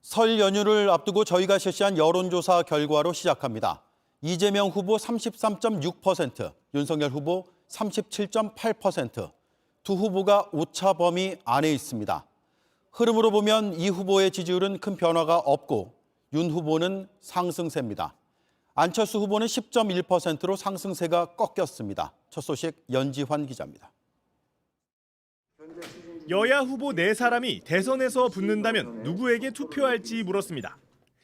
설 연휴를 앞두고 저희가 실시한 여론조사 결과로 시작합니다. 이재명 후보 33.6%, 윤석열 후보 37.8%, 두 후보가 오차 범위 안에 있습니다. 흐름으로 보면 이 후보의 지지율은 큰 변화가 없고 윤 후보는 상승세입니다. 안철수 후보는 10.1%로 상승세가 꺾였습니다. 첫 소식 연지환 기자입니다. 여야 후보 4사람이 대선에서 붙는다면 누구에게 투표할지 물었습니다.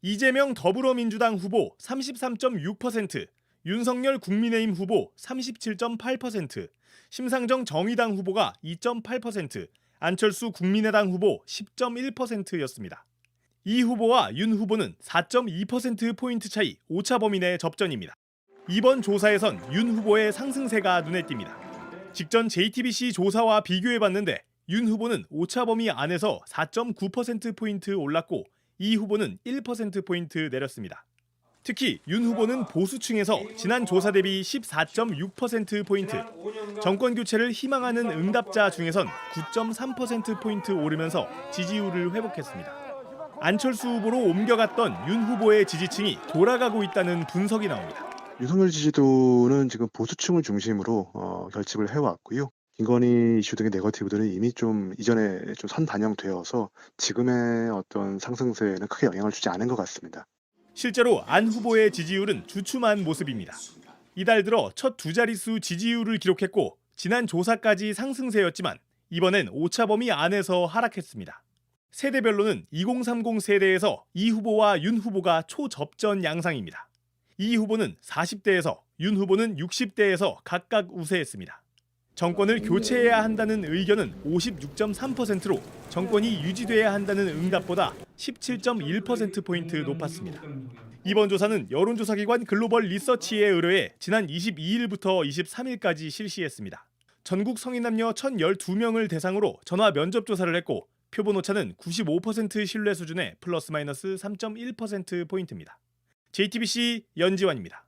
이재명 더불어민주당 후보 33.6%, 윤석열 국민의힘 후보 37.8%, 심상정 정의당 후보가 2.8%, 안철수 국민의당 후보 10.1%였습니다. 이 후보와 윤 후보는 4.2%포인트 차이 오차 범위 내 접전입니다. 이번 조사에선 윤 후보의 상승세가 눈에 띕니다. 직전 JTBC 조사와 비교해봤는데 윤 후보는 오차 범위 안에서 4.9%포인트 올랐고 이 후보는 1%포인트 내렸습니다. 특히 윤 후보는 보수층에서 지난 조사 대비 14.6%포인트, 정권 교체를 희망하는 응답자 중에선 9.3%포인트 오르면서 지지율을 회복했습니다. 안철수 후보로 옮겨갔던 윤 후보의 지지층이 돌아가고 있다는 분석이 나옵니다. 윤석열 지지도는 지금 보수층을 중심으로 결집을 해왔고요. 김건희 이슈 등의 네거티브들은 이미 좀 이전에 좀 선반영되어서 지금의 어떤 상승세에는 크게 영향을 주지 않은 것 같습니다. 실제로 안 후보의 지지율은 주춤한 모습입니다. 이달 들어 첫 두 자릿수 지지율을 기록했고 지난 조사까지 상승세였지만 이번엔 오차 범위 안에서 하락했습니다. 세대별로는 2030 세대에서 이 후보와 윤 후보가 초접전 양상입니다. 이 후보는 40대에서, 윤 후보는 60대에서 각각 우세했습니다. 정권을 교체해야 한다는 의견은 56.3%로 정권이 유지돼야 한다는 응답보다 17.1%포인트 높았습니다. 이번 조사는 여론조사기관 글로벌 리서치에 의뢰해 지난 22일부터 23일까지 실시했습니다. 전국 성인 남녀 1,012명을 대상으로 전화 면접 조사를 했고 표본 오차는 95% 신뢰 수준의 플러스 마이너스 3.1%포인트입니다. JTBC 연지환입니다.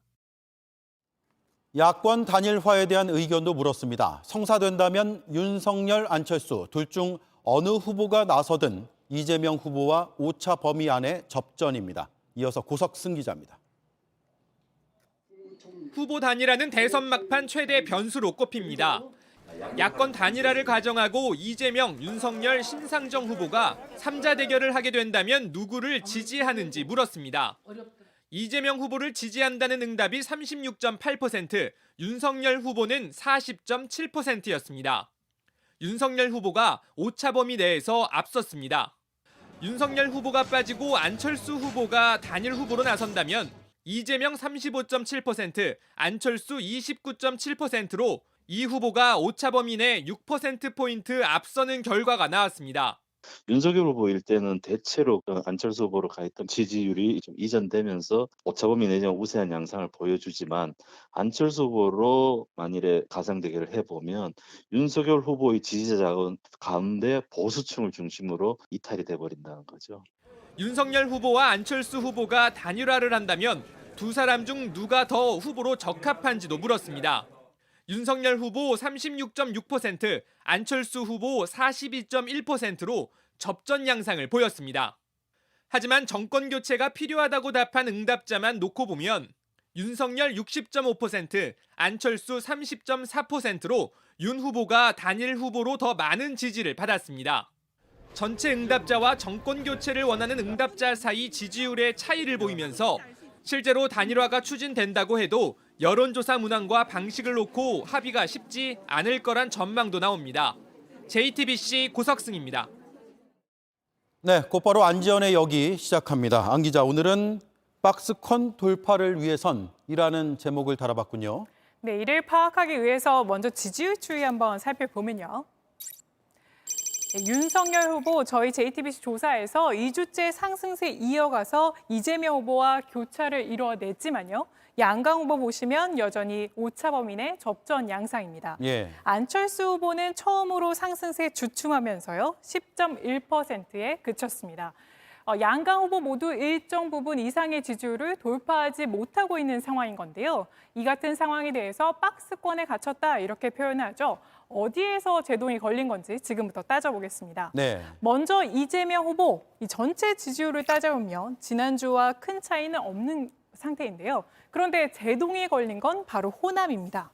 야권 단일화에 대한 의견도 물었습니다. 성사된다면 윤석열, 안철수 둘 중 어느 후보가 나서든 이재명 후보와 오차 범위 안의 접전입니다. 이어서 고석승 기자입니다. 후보 단일화는 대선 막판 최대 변수로 꼽힙니다. 야권 단일화를 가정하고 이재명, 윤석열, 심상정 후보가 3자 대결을 하게 된다면 누구를 지지하는지 물었습니다. 이재명 후보를 지지한다는 응답이 36.8%, 윤석열 후보는 40.7%였습니다. 윤석열 후보가 오차 범위 내에서 앞섰습니다. 윤석열 후보가 빠지고 안철수 후보가 단일 후보로 나선다면 이재명 35.7%, 안철수 29.7%로 이 후보가 오차 범위 내 6%포인트 앞서는 결과가 나왔습니다. 윤석열 후보일 때는 대체로 안철수 후보로 가했던 지지율이 좀 이전되면서 오차범위 내지는 우세한 양상을 보여주지만 안철수 후보로 만일에 가상 대결을 해보면 윤석열 후보의 지지자는 가운데 보수층을 중심으로 이탈이 돼버린다는 거죠. 윤석열 후보와 안철수 후보가 단일화를 한다면 두 사람 중 누가 더 후보로 적합한지도 물었습니다. 윤석열 후보 36.6%, 안철수 후보 42.1%로 접전 양상을 보였습니다. 하지만 정권 교체가 필요하다고 답한 응답자만 놓고 보면 윤석열 60.5%, 안철수 30.4%로 윤 후보가 단일 후보로 더 많은 지지를 받았습니다. 전체 응답자와 정권 교체를 원하는 응답자 사이 지지율의 차이를 보이면서 실제로 단일화가 추진된다고 해도 여론조사 문항과 방식을 놓고 합의가 쉽지 않을 거란 전망도 나옵니다. JTBC 고석승입니다. 네, 곧바로 안지연의 여기 시작합니다. 안 기자, 오늘은 박스권 돌파를 위해선이라는 제목을 달아봤군요. 네, 이를 파악하기 위해서 먼저 지지율 추이 한번 살펴보면요. 네, 윤석열 후보 저희 JTBC 조사에서 2주째 상승세 이어가서 이재명 후보와 교차를 이뤄냈지만요. 양강 후보 보시면 여전히 오차 범위 내 접전 양상입니다. 예. 안철수 후보는 처음으로 상승세 주춤하면서요. 10.1%에 그쳤습니다. 양강 후보 모두 일정 부분 이상의 지지율을 돌파하지 못하고 있는 상황인 건데요. 이 같은 상황에 대해서 박스권에 갇혔다 이렇게 표현하죠. 어디에서 제동이 걸린 건지 지금부터 따져보겠습니다. 네. 먼저 이재명 후보 이 전체 지지율을 따져보면 지난주와 큰 차이는 없는 상태인데요. 그런데 제동이 걸린 건 바로 호남입니다.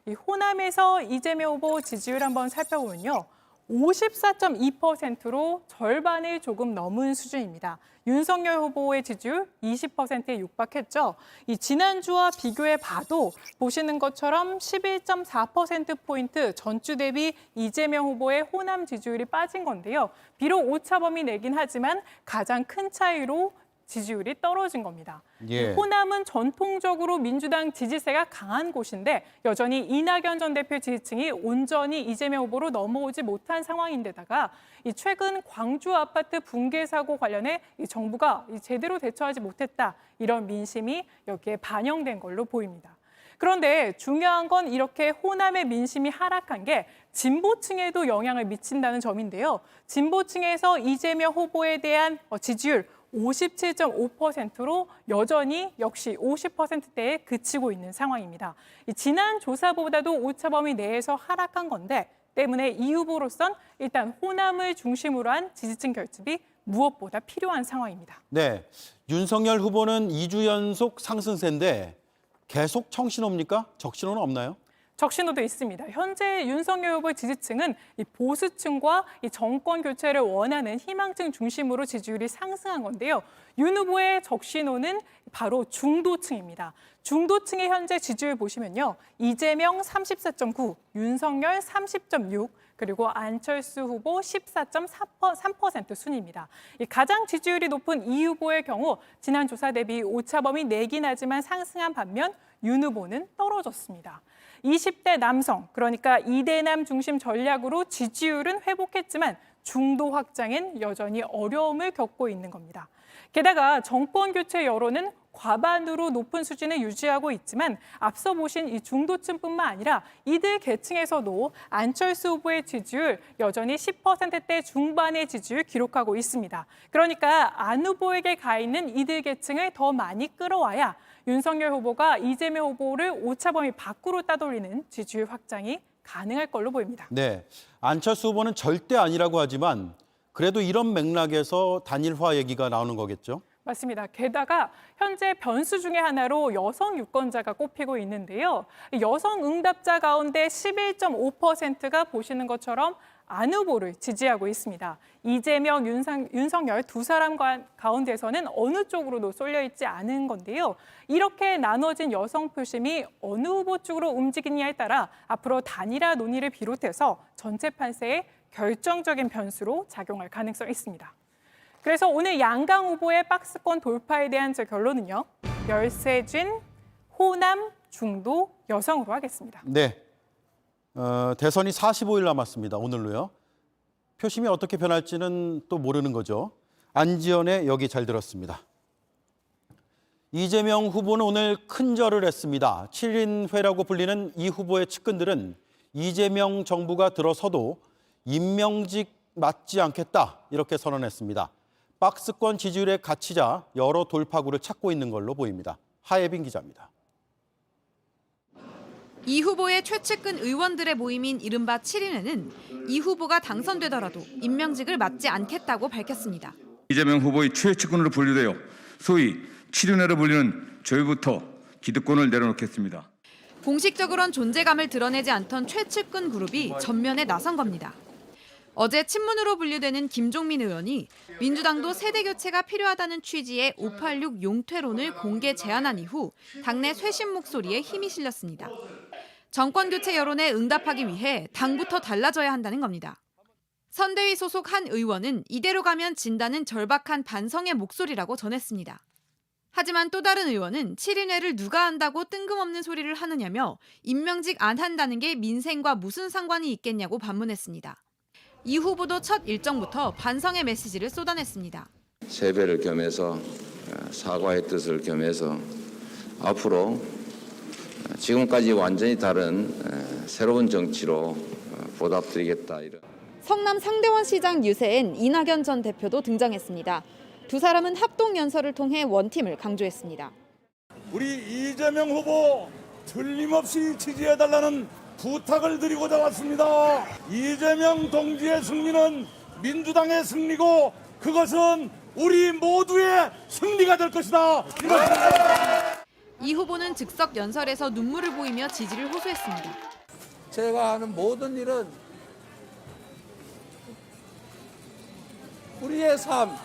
이 호남에서 이재명 후보 지지율 한번 살펴보면요. 54.2%로 절반을 조금 넘은 수준입니다. 윤석열 후보의 지지율 20%에 육박했죠. 이 지난주와 비교해 봐도 보시는 것처럼 11.4%포인트 전주 대비 이재명 후보의 호남 지지율이 빠진 건데요. 비록 오차범위 내긴 하지만 가장 큰 차이로 지지율이 떨어진 겁니다. 예. 호남은 전통적으로 민주당 지지세가 강한 곳인데 여전히 이낙연 전 대표 지지층이 온전히 이재명 후보로 넘어오지 못한 상황인데다가 이 최근 광주 아파트 붕괴 사고 관련해 이 정부가 제대로 대처하지 못했다. 이런 민심이 여기에 반영된 걸로 보입니다. 그런데 중요한 건 이렇게 호남의 민심이 하락한 게 진보층에도 영향을 미친다는 점인데요. 진보층에서 이재명 후보에 대한 지지율 57.5%로 여전히 역시 50%대에 그치고 있는 상황입니다. 지난 조사보다도 오차범위 내에서 하락한 건데 때문에 이 후보로선 일단 호남을 중심으로 한 지지층 결집이 무엇보다 필요한 상황입니다. 네. 윤석열 후보는 2주 연속 상승세인데 계속 청신호입니까? 적신호는 없나요? 적신호도 있습니다. 현재 윤석열 후보의 지지층은 이 보수층과 이 정권 교체를 원하는 희망층 중심으로 지지율이 상승한 건데요. 윤 후보의 적신호는 바로 중도층입니다. 중도층의 현재 지지율 보시면요. 이재명 34.9, 윤석열 30.6, 그리고 안철수 후보 14.3% 순입니다. 가장 지지율이 높은 이 후보의 경우 지난 조사 대비 오차범위 내긴 하지만 상승한 반면 윤 후보는 떨어졌습니다. 20대 남성, 그러니까 이대남 중심 전략으로 지지율은 회복했지만 중도 확장엔 여전히 어려움을 겪고 있는 겁니다. 게다가 정권 교체 여론은 과반으로 높은 수준을 유지하고 있지만 앞서 보신 이 중도층뿐만 아니라 이들 계층에서도 안철수 후보의 지지율 여전히 10%대 중반의 지지율 기록하고 있습니다. 그러니까 안 후보에게 가 있는 이들 계층을 더 많이 끌어와야 윤석열 후보가 이재명 후보를 오차범위 밖으로 따돌리는 지지율 확장이 가능할 걸로 보입니다. 네. 안철수 후보는 절대 아니라고 하지만 그래도 이런 맥락에서 단일화 얘기가 나오는 거겠죠? 맞습니다. 게다가 현재 변수 중에 하나로 여성 유권자가 꼽히고 있는데요. 여성 응답자 가운데 11.5%가 보시는 것처럼 안 후보를 지지하고 있습니다. 이재명, 윤석열 두 사람 가운데서는 어느 쪽으로도 쏠려 있지 않은 건데요. 이렇게 나눠진 여성 표심이 어느 후보 쪽으로 움직이냐에 따라 앞으로 단일화 논의를 비롯해서 전체 판세에 결정적인 변수로 작용할 가능성이 있습니다. 그래서 오늘 양강 후보의 박스권 돌파에 대한 제 결론은요. 열세진, 호남, 중도, 여성으로 하겠습니다. 네. 대선이 45일 남았습니다. 오늘로요. 표심이 어떻게 변할지는 또 모르는 거죠. 안지연의 여기 잘 들었습니다. 이재명 후보는 오늘 큰 절을 했습니다. 7인회라고 불리는 이 후보의 측근들은 이재명 정부가 들어서도 임명직 맞지 않겠다 이렇게 선언했습니다. 박스권 지지율에 갇히자 여러 돌파구를 찾고 있는 걸로 보입니다. 하예빈 기자입니다. 이 후보의 최측근 의원들의 모임인 이른바 7인회는 이 후보가 당선되더라도 임명직을 맡지 않겠다고 밝혔습니다. 이재명 후보의 최측근으로 분류되어 소위 7인회로 불리는 저희부터 기득권을 내려놓겠습니다. 공식적으론 존재감을 드러내지 않던 최측근 그룹이 전면에 나선 겁니다. 어제 친문으로 분류되는 김종민 의원이 민주당도 세대 교체가 필요하다는 취지의 586 용퇴론을 공개 제안한 이후 당내 쇄신 목소리에 힘이 실렸습니다. 정권 교체 여론에 응답하기 위해 당부터 달라져야 한다는 겁니다. 선대위 소속 한 의원은 이대로 가면 진다는 절박한 반성의 목소리라고 전했습니다. 하지만 또 다른 의원은 7인회를 누가 한다고 뜬금없는 소리를 하느냐며 임명직 안 한다는 게 민생과 무슨 상관이 있겠냐고 반문했습니다. 이 후보도 첫 일정부터 반성의 메시지를 쏟아냈습니다. 세배를 겸해서 사과의 뜻을 겸해서 앞으로 지금까지 완전히 다른 새로운 정치로 보답드리겠다. 성남 상대원 시장 유세엔 이낙연 전 대표도 등장했습니다. 두 사람은 합동 연설을 통해 원팀을 강조했습니다. 우리 이재명 후보 틀림없이 지지해달라는 부탁을 드리고자 왔습니다. 이재명 동지의 승리는 민주당의 승리고 그것은 우리 모두의 승리가 될 것이다. 이 후보는 즉석 연설에서 눈물을 보이며 지지를 호소했습니다. 제가 하는 모든 일은 우리의 삶,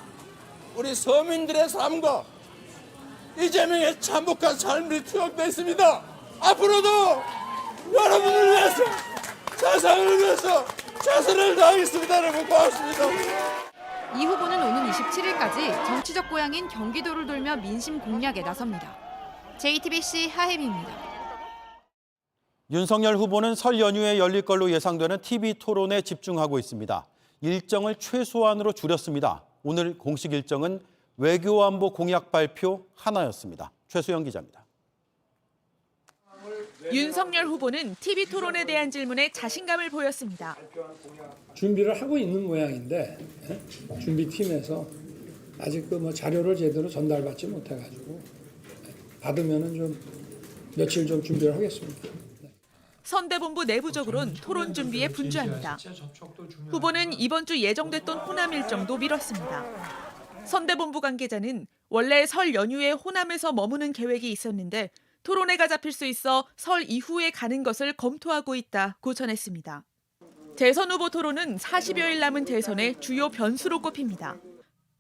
우리 서민들의 삶과 이재명의 참혹한 삶이 투영되어 있습니다. 앞으로도 여러분을 위해서, 세상을 위해서 최선을 다하겠습니다. 여러분 고맙습니다. 이 후보는 오는 27일까지 정치적 고향인 경기도를 돌며 민심 공략에 나섭니다. JTBC 하혜미입니다. 윤석열 후보는 설 연휴에 열릴 걸로 예상되는 TV 토론에 집중하고 있습니다. 일정을 최소한으로 줄였습니다. 오늘 공식 일정은 외교안보 공약 발표 하나였습니다. 최수영 기자입니다. 윤석열 후보는 TV 토론에 대한 질문에 자신감을 보였습니다. 준비를 하고 있는 모양인데 준비팀에서 아직 자료를 제대로 전달받지 못해가지고 받으면은 좀 며칠 좀 준비를 하겠습니다. 선대본부 내부적으로는 토론 준비에 분주합니다. 후보는 이번 주 예정됐던 호남 일정도 미뤘습니다. 선대본부 관계자는 원래 설 연휴에 호남에서 머무는 계획이 있었는데 토론회가 잡힐 수 있어 설 이후에 가는 것을 검토하고 있다고 전했습니다. 대선 후보 토론은 40여일 남은 대선의 주요 변수로 꼽힙니다.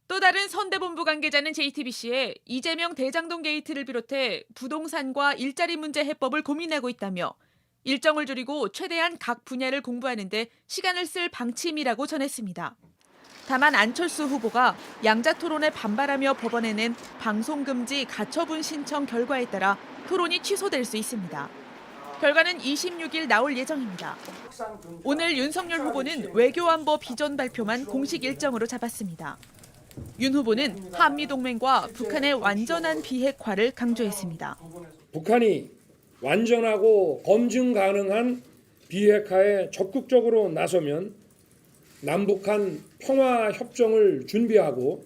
또 다른 선대본부 관계자는 JTBC에 이재명 대장동 게이트를 비롯해 부동산과 일자리 문제 해법을 고민하고 있다며 일정을 줄이고 최대한 각 분야를 공부하는 데 시간을 쓸 방침이라고 전했습니다. 다만 안철수 후보가 양자 토론에 반발하며 법원에 낸 방송금지 가처분 신청 결과에 따라 토론이 취소될 수 있습니다. 결과는 26일 나올 예정입니다. 오늘 윤석열 후보는 외교안보 비전 발표만 공식 일정으로 잡았습니다. 윤 후보는 한미동맹과 북한의 완전한 비핵화를 강조했습니다. 북한이 완전하고 검증 가능한 비핵화에 적극적으로 나서면 남북한 평화협정을 준비하고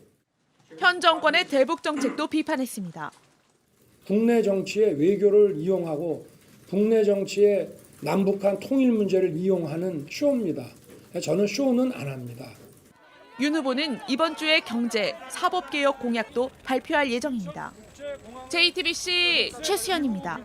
현 정권의 대북 정책도 비판했습니다. 국내 정치에 외교를 이용하고 국내 정치에 남북한 통일 문제를 이용하는 쇼입니다. 저는 쇼는 안 합니다. 윤 후보는 이번 주에 경제, 사법개혁 공약도 발표할 예정입니다. JTBC 최수연입니다.